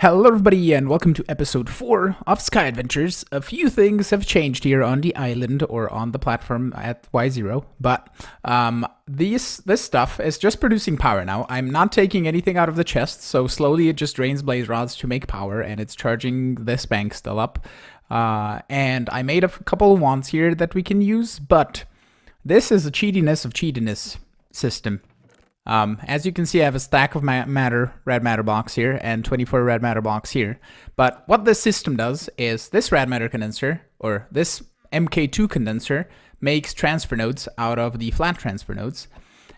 Hello everybody and welcome to episode 4 of Sky Adventures. A few things have changed here on the island or on the platform at Y0, but this stuff is just producing power now. I'm not taking anything out of the chest, so slowly it just drains blaze rods to make power, and it's charging this bank still up. And I made a couple of wands here that we can use, but this is a cheatiness of cheatiness system. As you can see, I have a stack of red matter blocks here and 24 red matter blocks here. But what this system does is this red matter condenser, or this MK2 condenser, makes transfer nodes out of the flat transfer nodes.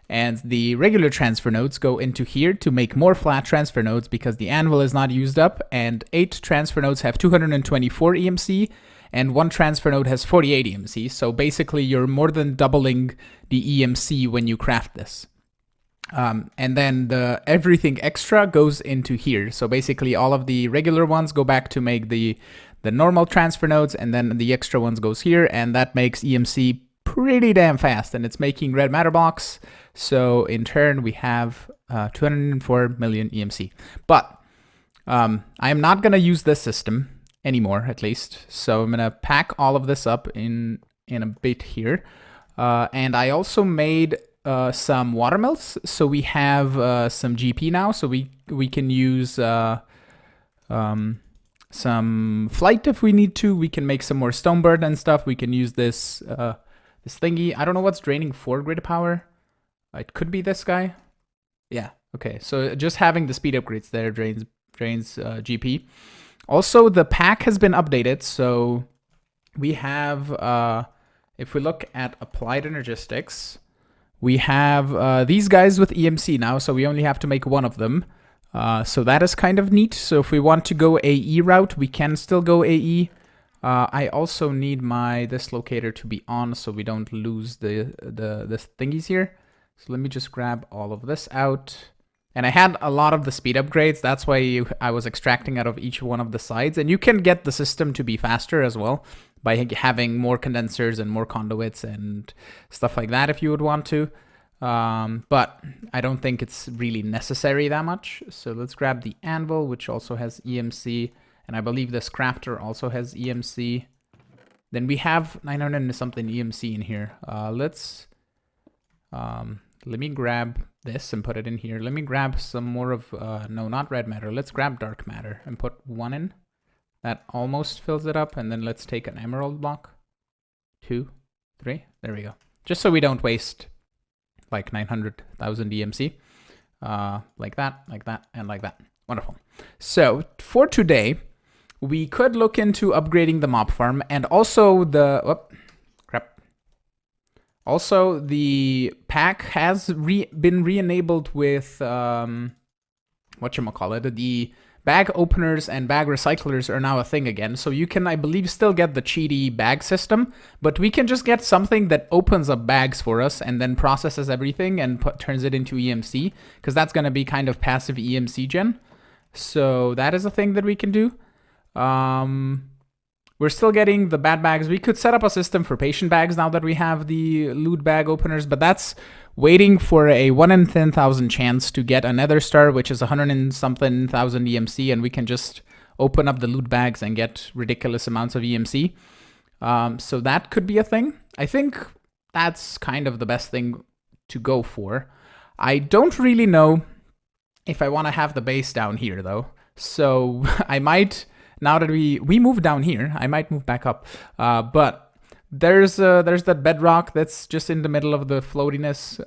And the regular transfer nodes go into here to make more flat transfer nodes because the anvil is not used up, and 8 transfer nodes have 224 EMC, and 1 transfer node has 48 EMC. So basically, you're more than doubling the EMC when you craft this. And then everything extra goes into here. So basically all of the regular ones go back to make the normal transfer nodes, and then the extra ones goes here, and that makes EMC pretty damn fast, and it's making red matter blocks. So in turn we have 204 million EMC. But I am not going to use this system anymore, at least. So I'm going to pack all of this up in a bit here. And I also made some watermills, so we have some GP now, so we can use some flight if we need to. We can make some more stonebird and stuff. We can use this this thingy. I don't know what's draining 4 grid power. It could be this guy. Yeah, okay, so just having the speed upgrades there drains GP. Also, the pack has been updated, so we have if we look at applied energistics, we have these guys with EMC now, so we only have to make one of them. So that is kind of neat. So if we want to go AE route, we can still go AE. I also need this locator to be on so we don't lose the thingies here. So let me just grab all of this out. And I had a lot of the speed upgrades. That's why I was extracting out of each one of the sides. And you can get the system to be faster as well by having more condensers and more conduits and stuff like that if you would want to. But I don't think it's really necessary that much. So let's grab the anvil, which also has EMC. And I believe this crafter also has EMC. Then we have 900 and something EMC in here. Let me grab this and put it in here. Let me grab some more of, no, not red matter. Let's grab dark matter and put 1 in. That almost fills it up. And then let's take an emerald block. 2, 3, there we go. Just so we don't waste like 900,000 EMC. Like that, and like that. Wonderful. So for today, we could look into upgrading the mob farm, and also also, the pack has been re-enabled with, whatchamacallit, the bag openers and bag recyclers are now a thing again. So you can, I believe, still get the cheaty bag system, but we can just get something that opens up bags for us and then processes everything and turns it into EMC, because that's going to be kind of passive EMC gen. So that is a thing that we can do. We're still getting the bad bags. We could set up a system for patient bags now that we have the loot bag openers, but that's waiting for a 1 in 10,000 chance to get a nether star, which is 100 and something thousand EMC, and we can just open up the loot bags and get ridiculous amounts of EMC. So that could be a thing. I think that's kind of the best thing to go for. I don't really know if I want to have the base down here, though. So I might... Now that we moved down here, I might move back up. But there's that bedrock that's just in the middle of the floatiness.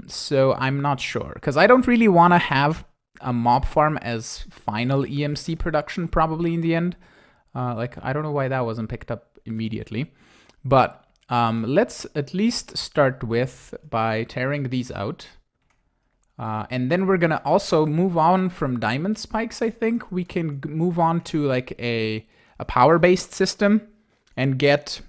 So I'm not sure, because I don't really want to have a mob farm as final EMC production probably in the end. Like, I don't know why that wasn't picked up immediately. But let's at least start with by tearing these out. And then we're going to also move on from diamond spikes, I think. We can move on to like a power-based system and get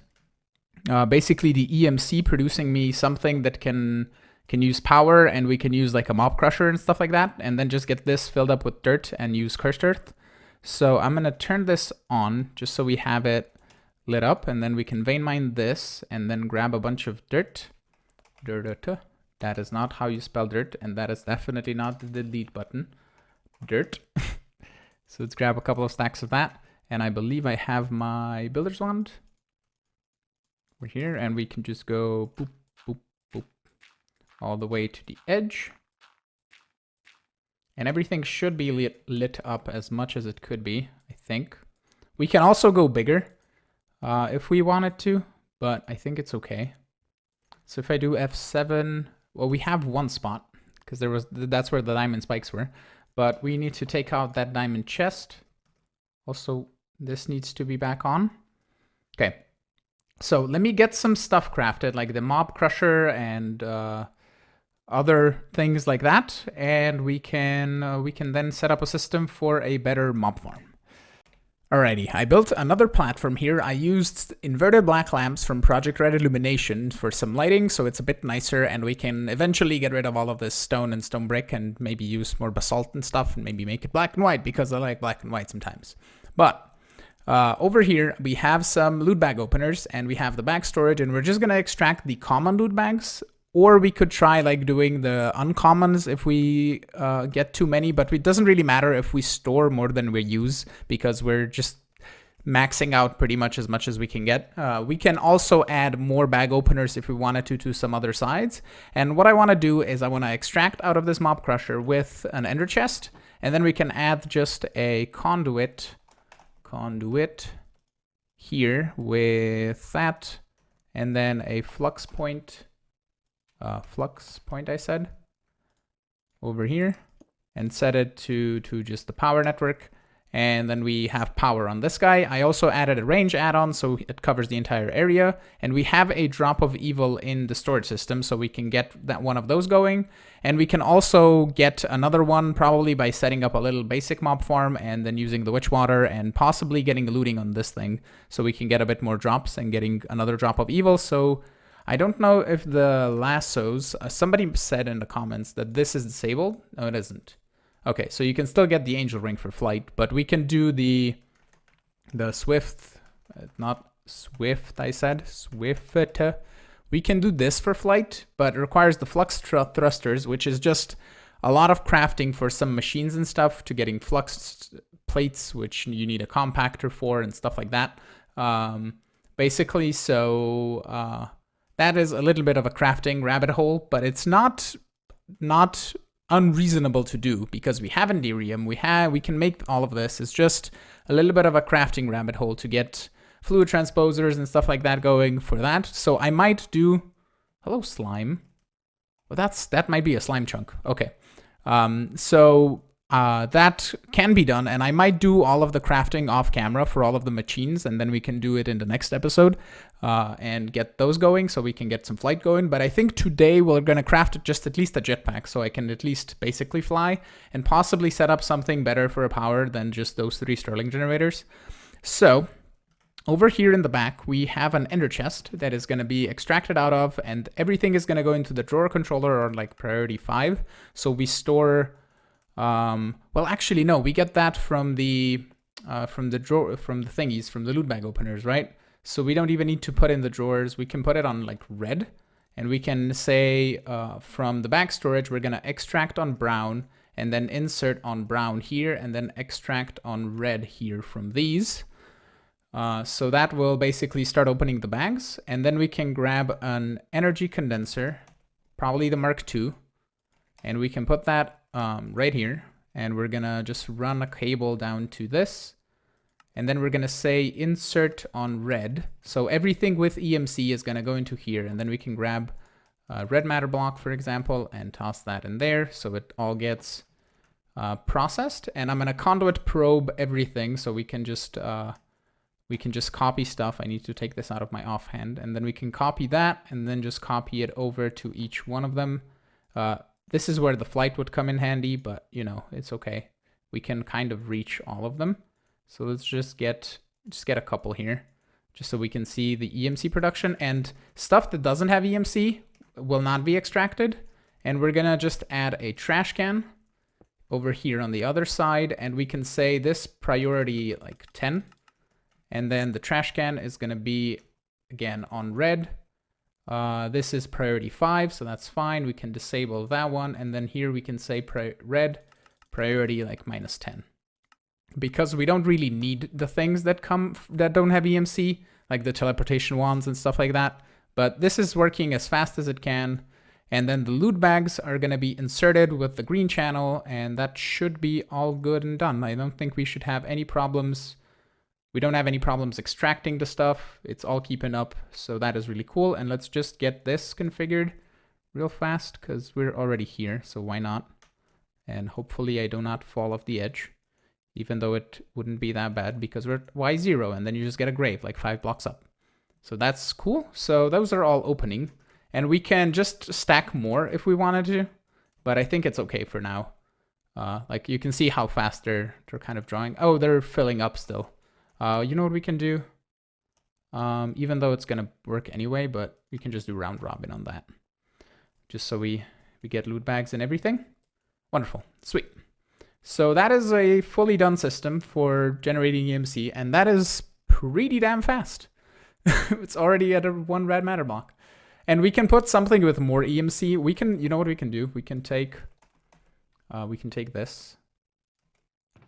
basically the EMC producing me something that can use power, and we can use like a mob crusher and stuff like that, and then just get this filled up with dirt and use cursed earth. So I'm going to turn this on just so we have it lit up, and then we can vein mine this and then grab a bunch of dirt. That is not how you spell dirt, and that is definitely not the delete button. Dirt. So let's grab a couple of stacks of that. And I believe I have my builder's wand. We're here, and we can just go boop, boop, boop, all the way to the edge. And everything should be lit up as much as it could be, I think. We can also go bigger if we wanted to, but I think it's okay. So if I do F7, well, we have one spot because that's where the diamond spikes were, but we need to take out that diamond chest. Also, this needs to be back on. Okay. So let me get some stuff crafted, like the mob crusher and other things like that, and we can then set up a system for a better mob farm. Alrighty, I built another platform here. I used inverted black lamps from Project Red Illumination for some lighting, so it's a bit nicer, and we can eventually get rid of all of this stone and stone brick and maybe use more basalt and stuff and maybe make it black and white because I like black and white sometimes. But over here, we have some loot bag openers and we have the bag storage, and we're just going to extract the common loot bags, or we could try like doing the uncommons if we get too many, but it doesn't really matter if we store more than we use because we're just maxing out pretty much as we can get. We can also add more bag openers if we wanted to some other sides. And what I want to do is I want to extract out of this mob crusher with an ender chest, and then we can add just a conduit here with that, and then a flux point I said over here, and set it to just the power network, and then we have power on this guy. I also added a range add-on so it covers the entire area, and we have a drop of evil in the storage system, so we can get that one of those going. And we can also get another one probably by setting up a little basic mob farm and then using the witch water and possibly getting looting on this thing so we can get a bit more drops and getting another drop of evil. So I don't know if the lassos, somebody said in the comments that this is disabled. No, it isn't. Okay, so you can still get the angel ring for flight, but we can do the swift, not swift, I said, swift. We can do this for flight, but it requires the flux thrusters, which is just a lot of crafting for some machines and stuff to getting flux plates, which you need a compactor for and stuff like that. Basically, so that is a little bit of a crafting rabbit hole, but it's not unreasonable to do because we have Enderium, we can make all of this. It's just a little bit of a crafting rabbit hole to get fluid transposers and stuff like that going for that. So I might do, hello slime. Well, that might be a slime chunk. Okay. That can be done, and I might do all of the crafting off camera for all of the machines, and then we can do it in the next episode and get those going so we can get some flight going. But I think today we're going to craft just at least a jetpack so I can at least basically fly and possibly set up something better for a power than just those 3 Stirling generators. So over here in the back, we have an ender chest that is going to be extracted out of, and everything is going to go into the drawer controller or like priority 5. So we store, well, actually, no, we get that from the drawer, from the thingies, from the loot bag openers, right? So we don't even need to put in the drawers. We can put it on like red, and we can say from the bag storage, we're going to extract on brown and then insert on brown here and then extract on red here from these. So that will basically start opening the bags, and then we can grab an energy condenser, probably the Mark II, and we can put that right here, and we're gonna just run a cable down to this, and then we're gonna say insert on red. So everything with EMC is gonna go into here, and then we can grab a red matter block, for example, and toss that in there so it all gets processed. And I'm gonna conduit probe everything so we can just copy stuff. I need to take this out of my offhand, and then we can copy that and then just copy it over to each one of them. This is where the flight would come in handy, but you know, it's okay. We can kind of reach all of them. So let's just get a couple here, just so we can see the EMC production, and stuff that doesn't have EMC will not be extracted. And we're gonna just add a trash can over here on the other side, and we can say this priority like 10. And then the trash can is going to be, again, on red. This is priority 5, so that's fine. We can disable that one. And then here we can say red priority like -10. because we don't really need the things that don't have EMC, like the teleportation wands and stuff like that. But this is working as fast as it can. And then the loot bags are going to be inserted with the green channel, and that should be all good and done. I don't think we should have any problems. We don't have any problems extracting the stuff. It's all keeping up, so that is really cool. And let's just get this configured real fast, because we're already here, so why not? And hopefully I do not fall off the edge, even though it wouldn't be that bad, because we're at Y0, and then you just get a grave like 5 blocks up. So that's cool. So those are all opening. And we can just stack more if we wanted to, but I think it's okay for now. Like you can see how fast they're kind of drawing. Oh, they're filling up still. You know what we can do? Even though it's gonna work anyway, but we can just do round robin on that. Just so we get loot bags and everything. Wonderful, sweet. So that is a fully done system for generating EMC, and that is pretty damn fast. It's already at a 1 rad matter block. And we can put something with more EMC. We can, you know what we can do? We can take this,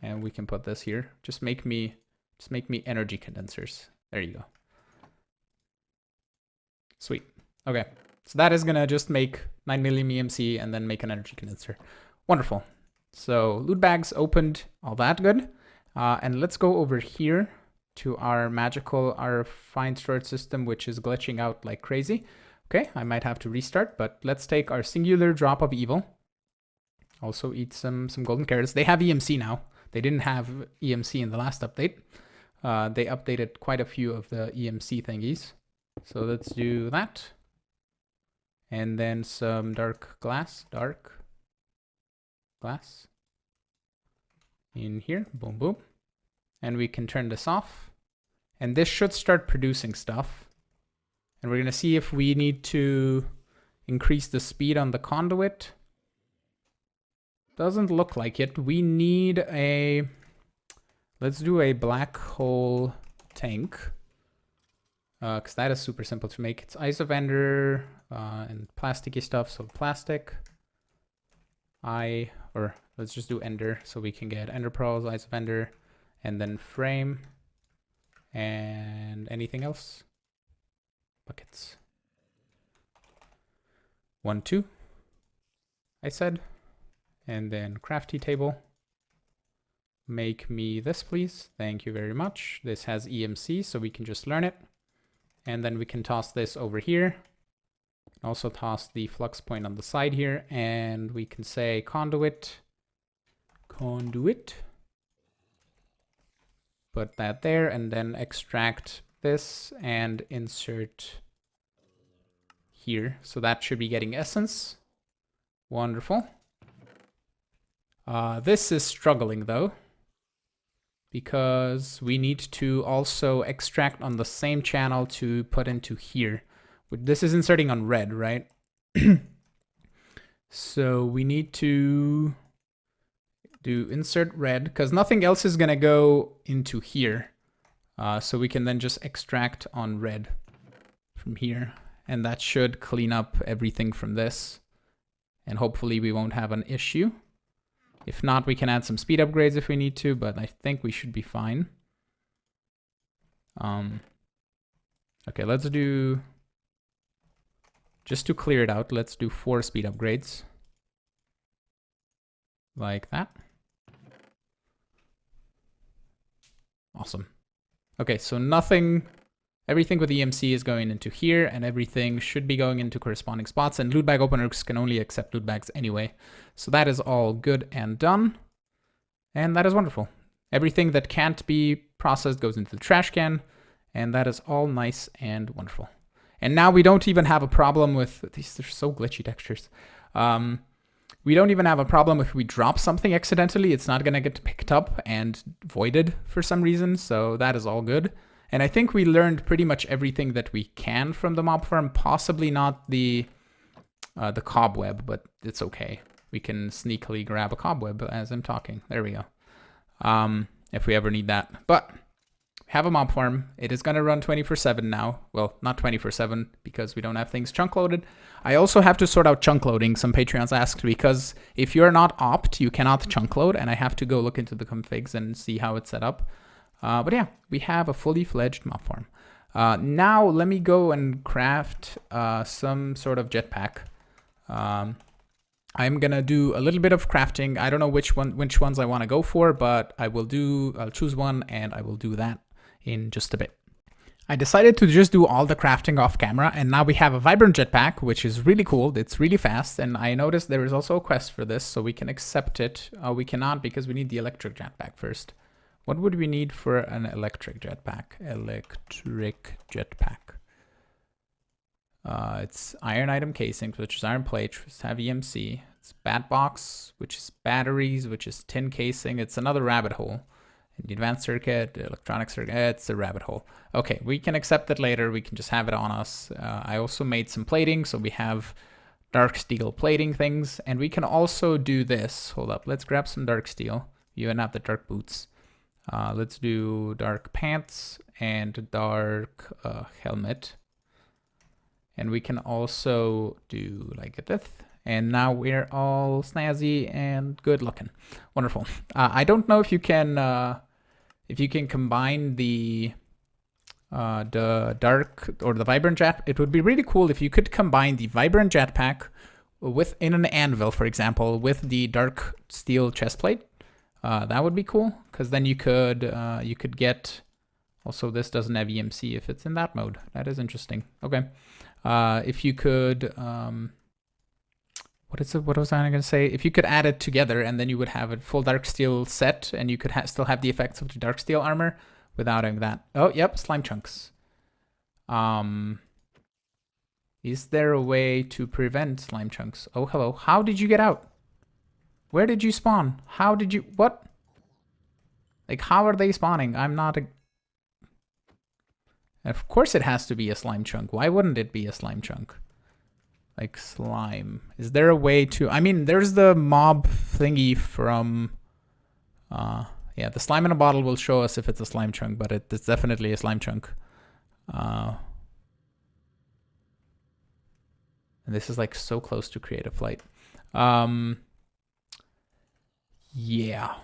and we can put this here. Just make me energy condensers. There you go. Sweet. Okay, so that is gonna just make 9 million EMC and then make an energy condenser. Wonderful. So loot bags opened, all that good. And let's go over here to our fine storage system, which is glitching out like crazy. Okay, I might have to restart, but let's take our singular drop of evil. Also eat some golden carrots. They have EMC now. They didn't have EMC in the last update. They updated quite a few of the EMC thingies. So let's do that. And then some dark glass in here, boom, boom. And we can turn this off. And this should start producing stuff. And we're gonna see if we need to increase the speed on the conduit. Doesn't look like it. We need let's do a black hole tank. Because that is super simple to make. It's ice of ender and plasticky stuff, so plastic. Or let's just do ender, so we can get ender pearls, ice of ender, and then frame, and anything else. Buckets. 1, 2, I said. And then crafty table. Make me this, please. Thank you very much. This has EMC, so we can just learn it. And then we can toss this over here. Also toss the flux point on the side here. And we can say conduit. Put that there, and then extract this and insert here. So that should be getting essence. Wonderful. This is struggling though, because we need to also extract on the same channel to put into here. This is inserting on red, right? So we need to do insert red, because nothing else is gonna go into here. So we can then just extract on red from here, and that should clean up everything from this. And hopefully we won't have an issue. If not, we can add some speed upgrades if we need to, but I think we should be fine. Okay, let's do, just to clear it out, let's do 4 speed upgrades. Like that. Awesome. Okay, so everything with EMC is going into here, and everything should be going into corresponding spots, and loot bag openers can only accept loot bags anyway. So that is all good and done. And that is wonderful. Everything that can't be processed goes into the trash can, and that is all nice and wonderful. And now we don't even have a problem with these. They're so glitchy textures. We don't even have a problem if we drop something accidentally. It's not gonna get picked up and voided for some reason, so that is all good. And I think we learned pretty much everything that we can from the mob farm, possibly not the cobweb, but it's okay. We can sneakily grab a cobweb as I'm talking. There we go. If we ever need that. But we have a mob farm. It is going to run 24/7 now. Well, not 24/7 because we don't have things chunk loaded. I also have to sort out chunk loading. Some Patreons asked, because if you're not opt, you cannot chunk load, and I have to go look into the configs and see how it's set up. But yeah, we have a fully fledged mob farm. Now let me go and craft some sort of jetpack. I'm gonna do a little bit of crafting. I don't know which ones I want to go for, but I'll choose one and I will do that in just a bit. I decided to just do all the crafting off camera, and now we have a vibrant jetpack, which is really cool. It's really fast, and I noticed there is also a quest for this, so we can accept it. We cannot because we need the electric jetpack first. What would we need for an electric jetpack? Electric jetpack. It's iron item casings, which is iron plate, which is heavy EMC. It's bat box, which is batteries, which is tin casing. It's another rabbit hole. And the advanced circuit, the electronic circuit, it's a rabbit hole. Okay, we can accept it later. We can just have it on us. I also made some plating, so we have dark steel plating things. And we can also do this. Hold up, let's grab some dark steel. You even have the dark boots. Let's do dark pants and dark helmet. And we can also do like this. And now we're all snazzy and good looking. Wonderful. I don't know if you can combine the dark or the vibrant jet. It would be really cool if you could combine the vibrant jetpack in an anvil, for example, with the dark steel chest plate. That would be cool, because then you could get. Also, this doesn't have EMC if it's in that mode. That is interesting. Okay. If you could, what was I gonna say? If you could add it together, and then you would have a full dark steel set, and you could still have the effects of the dark steel armor without having that. Oh, yep, slime chunks. Is there a way to prevent slime chunks? Oh, hello. How did you get out? Where did you spawn? How did you, what? Like, how are they spawning? I'm not a... Of course it has to be a slime chunk. Why wouldn't it be a slime chunk? Like slime. Is there a way to... I mean, there's the mob thingy from... yeah, the slime in a bottle will show us if it's a slime chunk, but it's definitely a slime chunk. And this is like so close to create a flight. Yeah.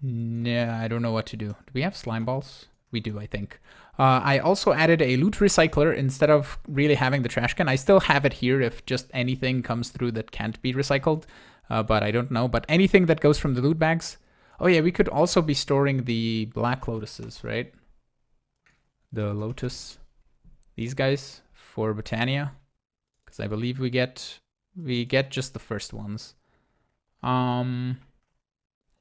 Nah, I don't know what to do. Do we have slime balls? We do, I think. I also added a loot recycler instead of really having the trash can. I still have it here if just anything comes through that can't be recycled, but I don't know. But anything that goes from the loot bags. Oh yeah, we could also be storing the black lotuses, right? The lotus, these guys for Botania, because I believe we get just the first ones.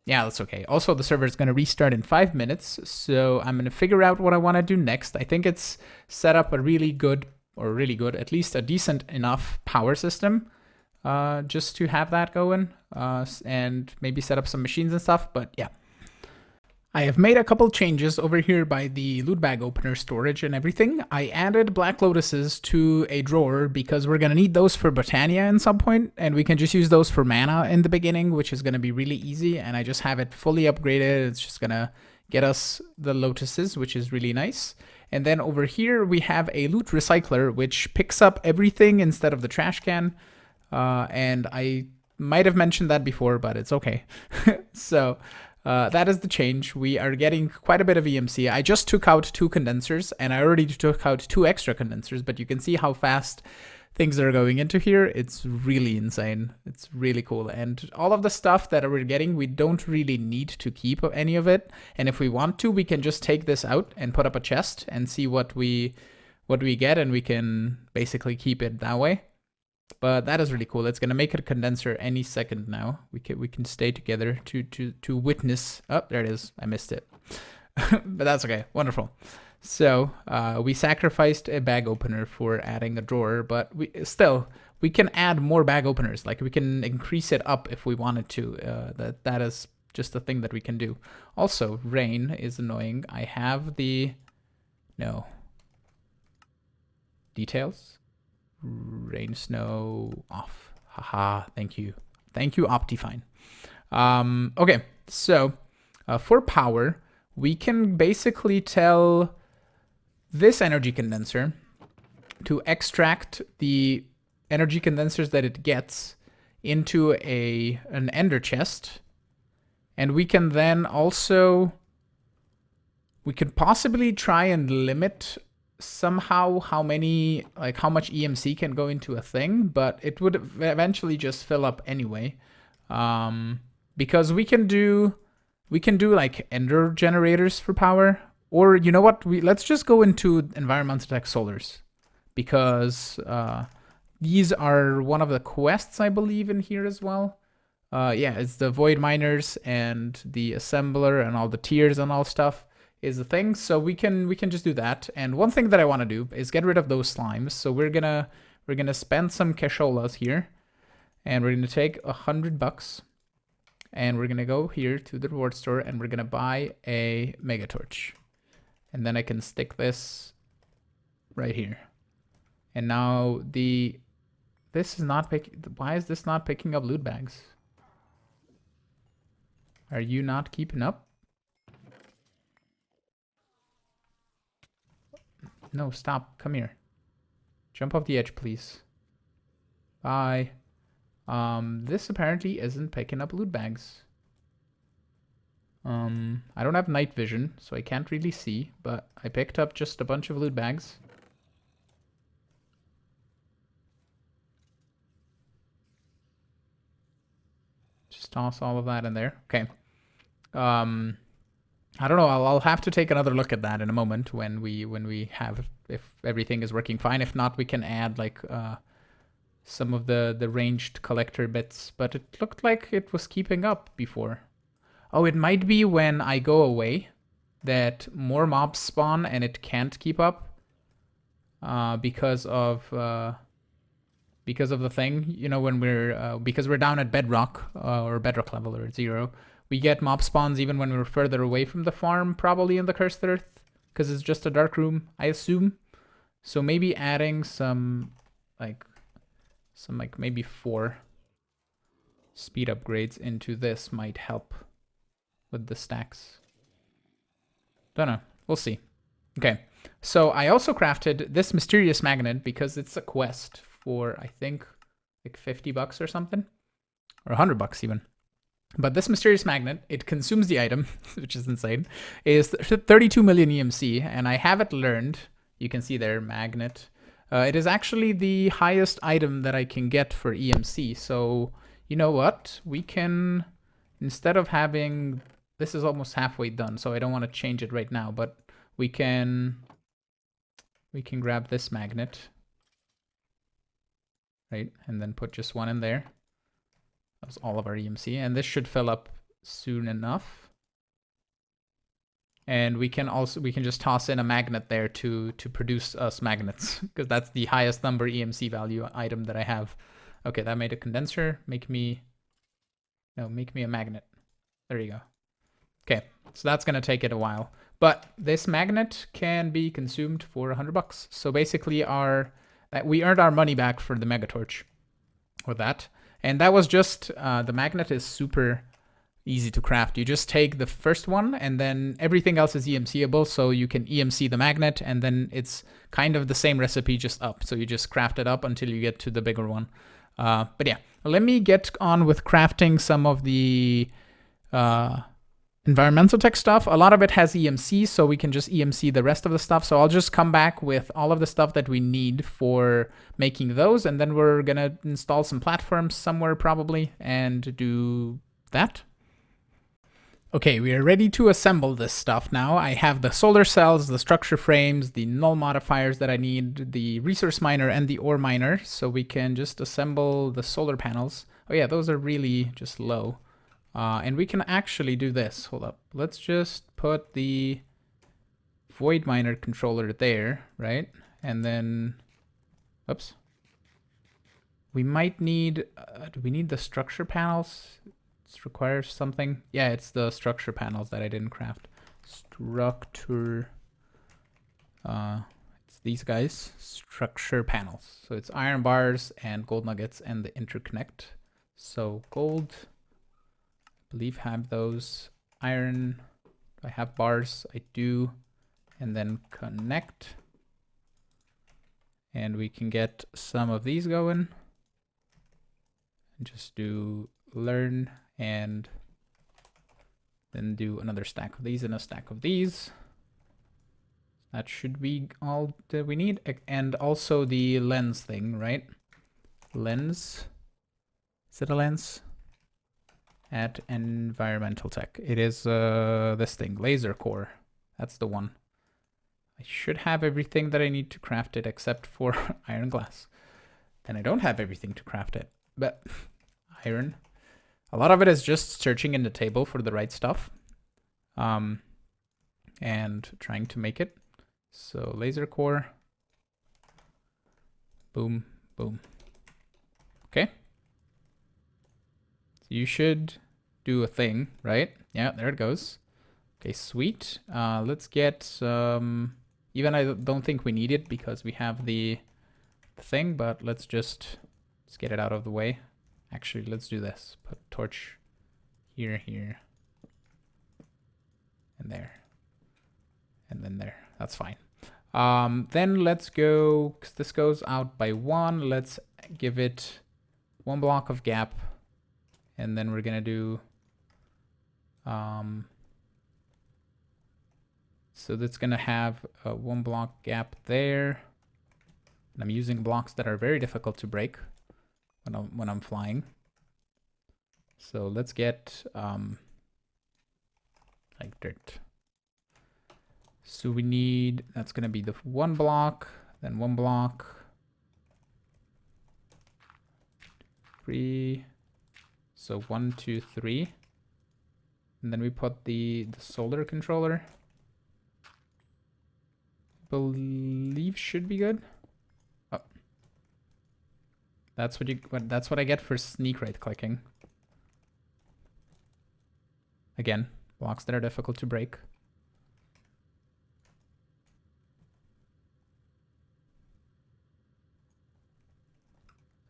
Yeah, that's okay. Also, the server is going to restart in 5 minutes, so I'm going to figure out what I want to do next. I think it's set up a really good, at least a decent enough power system, just to have that going, and maybe set up some machines and stuff, but yeah. I have made a couple changes over here by the loot bag opener storage and everything. I added black lotuses to a drawer because we're going to need those for Botania at some point, and we can just use those for mana in the beginning, which is going to be really easy, and I just have it fully upgraded. It's just going to get us the lotuses, which is really nice. And then over here we have a loot recycler, which picks up everything instead of the trash can, and I might have mentioned that before, but it's okay. So... that is the change. We are getting quite a bit of EMC. I just took out 2 condensers, and I already took out 2 extra condensers, but you can see how fast things are going into here. It's really insane. It's really cool. And all of the stuff that we're getting, we don't really need to keep any of it. And if we want to, we can just take this out and put up a chest and see what we get, and we can basically keep it that way. But that is really cool. It's gonna make it a condenser any second now. We can stay together to witness. Oh, there it is. I missed it, but that's okay. Wonderful. So we sacrificed a bag opener for adding a drawer, but we can add more bag openers. Like we can increase it up if we wanted to. That is just a thing that we can do. Also, rain is annoying. I have the details. Rain, snow, off. Haha, thank you. Thank you, Optifine. Okay, so for power, we can basically tell this energy condenser to extract the energy condensers that it gets into an ender chest. And we can then also, we could possibly try and limit somehow how many, like how much EMC can go into a thing, but it would eventually just fill up anyway. Because we can do like ender generators for power, or you know what, let's just go into environmental tech solars, because these are one of the quests I believe in here as well. Yeah, it's the void miners and the assembler and all the tiers and all stuff is the thing. So we can just do that. And one thing that I want to do is get rid of those slimes. So we're gonna spend some casholas here, and we're gonna take $100, and we're gonna go here to the reward store, and we're gonna buy a mega torch, and then I can stick this right here. And now this is not picking. Why is this not picking up loot bags? Are you not keeping up? No, stop. Come here. Jump off the edge, please. Bye. This apparently isn't picking up loot bags. I don't have night vision, so I can't really see, but I picked up just a bunch of loot bags. Just toss all of that in there. Okay. I don't know. I'll have to take another look at that in a moment when we have, if everything is working fine. If not, we can add like some of the ranged collector bits. But it looked like it was keeping up before. Oh, it might be when I go away that more mobs spawn and it can't keep up because of the thing. You know, when we're because we're down at bedrock or bedrock level or 0. We get mob spawns even when we're further away from the farm, probably in the Cursed Earth, because it's just a dark room, I assume. So maybe adding some maybe 4 speed upgrades into this might help with the stacks. Don't know. We'll see. Okay. So I also crafted this mysterious magnet because it's a quest for, I think, like $50 or something, or $100 even. But this mysterious magnet, it consumes the item, which is insane, is 32 million EMC, and I have it learned. You can see there, magnet. It is actually the highest item that I can get for EMC. So you know what? We can, instead of having, this is almost halfway done, so I don't want to change it right now, but we can grab this magnet, right? And then put just one in there. That was all of our EMC, and this should fill up soon enough. And we can just toss in a magnet there to produce us magnets, because that's the highest number EMC value item that I have. Okay, that made a condenser. Make me a magnet. There you go. Okay, so that's gonna take it a while, but this magnet can be consumed for $100. So basically, we earned our money back for the mega torch with that. And that was just, the magnet is super easy to craft. You just take the first one, and then everything else is EMCable, so you can EMC the magnet, and then it's kind of the same recipe, just up. So you just craft it up until you get to the bigger one. But yeah, let me get on with crafting some of the environmental tech stuff. A lot of it has EMC, so we can just EMC the rest of the stuff. So I'll just come back with all of the stuff that we need for making those, and then we're gonna install some platforms somewhere probably and do that. Okay, we are ready to assemble this stuff now. I have the solar cells, the structure frames, the null modifiers that I need, the resource miner and the ore miner, so we can just assemble the solar panels. Oh yeah, those are really just low. And we can actually do this. Hold up. Let's just put the void miner controller there, right? And then, oops. We might need, do we need the structure panels? It requires something. Yeah, it's the structure panels that I didn't craft. Structure, it's these guys, structure panels. So it's iron bars and gold nuggets and the interconnect. So gold, I believe have those, iron Do I have bars? I do. And then connect. And we can get some of these going. And just do learn and then do another stack of these and a stack of these. That should be all that we need. And also the lens thing, right? Lens. Is it a lens? At environmental tech. It is this thing, laser core. That's the one. I should have everything that I need to craft it except for iron glass. Then I don't have everything to craft it. But iron. A lot of it is just searching in the table for the right stuff. And trying to make it. So laser core. Boom, boom. Okay. So you should do a thing, right? Yeah, there it goes. Okay, sweet. Let's get some... Even I don't think we need it because we have the thing, but let's get it out of the way. Actually, let's do this. Put torch here, here, and there. And then there. That's fine. Then let's go, because this goes out by 1. Let's give it 1 block of gap. And then we're going to do... so that's going to have a 1 block gap there. And I'm using blocks that are very difficult to break when I'm flying. So let's get like dirt. So we need, that's going to be the 1 block, then 1 block, 3. So 1, 2, 3. And then we put the solar controller. Believe should be good. Oh. That's what I get for sneak right clicking. Again, blocks that are difficult to break.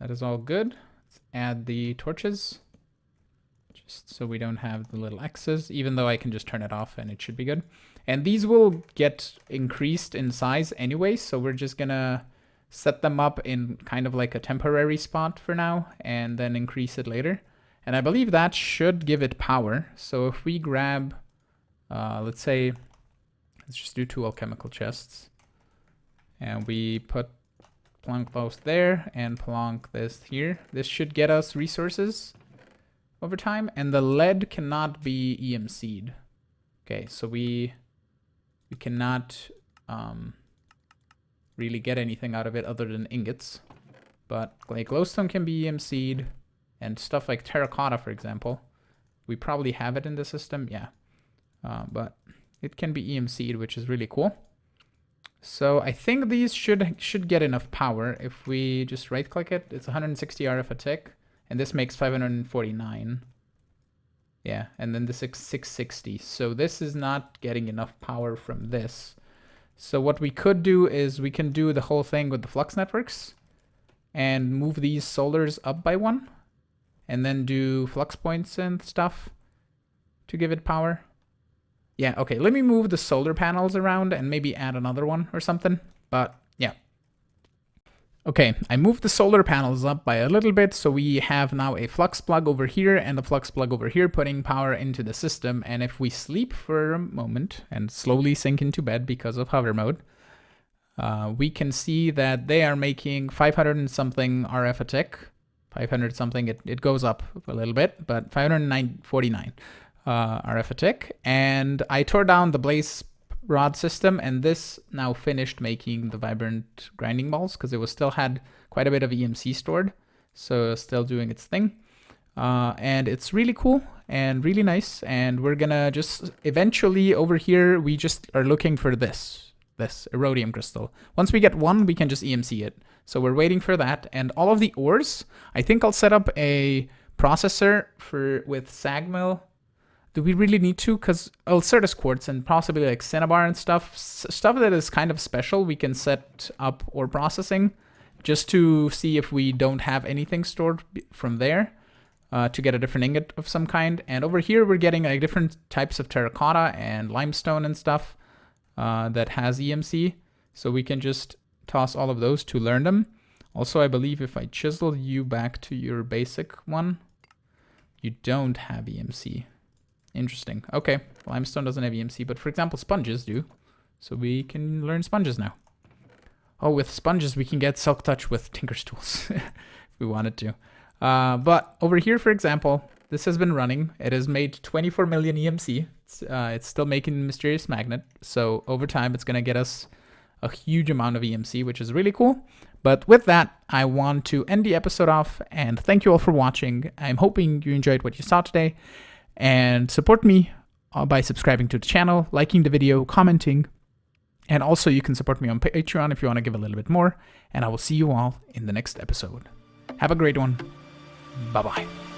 That is all good. Let's add the torches. Just so we don't have the little X's, even though I can just turn it off and it should be good. And these will get increased in size anyway, so we're just gonna set them up in kind of like a temporary spot for now and then increase it later. And I believe that should give it power. So if we grab, let's say, let's just do 2 alchemical chests. And we put plonk those there and plonk this here. This should get us resources over time. And the lead cannot be EMC'd. Okay, so we cannot really get anything out of it other than ingots. But like glowstone can be EMC'd. And stuff like terracotta, for example. We probably have it in the system, yeah. But it can be EMC'd, which is really cool. So I think these should get enough power. If we just right click it, it's 160 RF a tick. And this makes 549. Yeah, and then this is 660. So this is not getting enough power from this. So what we could do is we can do the whole thing with the flux networks. And move these solars up by 1. And then do flux points and stuff to give it power. Yeah, okay, let me move the solar panels around and maybe add another one or something. But yeah. Okay, I moved the solar panels up by a little bit, so we have now a flux plug over here and a flux plug over here putting power into the system. And if we sleep for a moment and slowly sink into bed because of hover mode, we can see that they are making 500 and something RF a tick. 500 something, it goes up a little bit, but 549 RF a tick. And I tore down the blaze rod system, and this now finished making the vibrant grinding balls because it was still had quite a bit of EMC stored, so still doing its thing. And it's really cool and really nice. And we're gonna just eventually over here, we just are looking for this erodium crystal. Once we get one, we can just EMC it. So we're waiting for that. And all of the ores, I think I'll set up a processor with sag mill. Do we really need to? Because Ulcertus quartz and possibly like cinnabar and stuff that is kind of special, we can set up ore processing just to see if we don't have anything stored from there. to get a different ingot of some kind. And over here, we're getting like different types of terracotta and limestone and stuff that has EMC. So we can just toss all of those to learn them. Also, I believe if I chisel you back to your basic one, you don't have EMC. Interesting. Okay, limestone doesn't have EMC, but for example, sponges do. So we can learn sponges now. Oh, with sponges, we can get Silk Touch with Tinker's Tools if we wanted to. But over here, for example, this has been running. It has made 24 million EMC. It's still making Mysterious Magnet. So over time, it's going to get us a huge amount of EMC, which is really cool. But with that, I want to end the episode off and thank you all for watching. I'm hoping you enjoyed what you saw today, and support me by subscribing to the channel, liking the video, commenting, and also you can support me on Patreon if you want to give a little bit more, and I will see you all in the next episode. Have a great one. Bye-bye.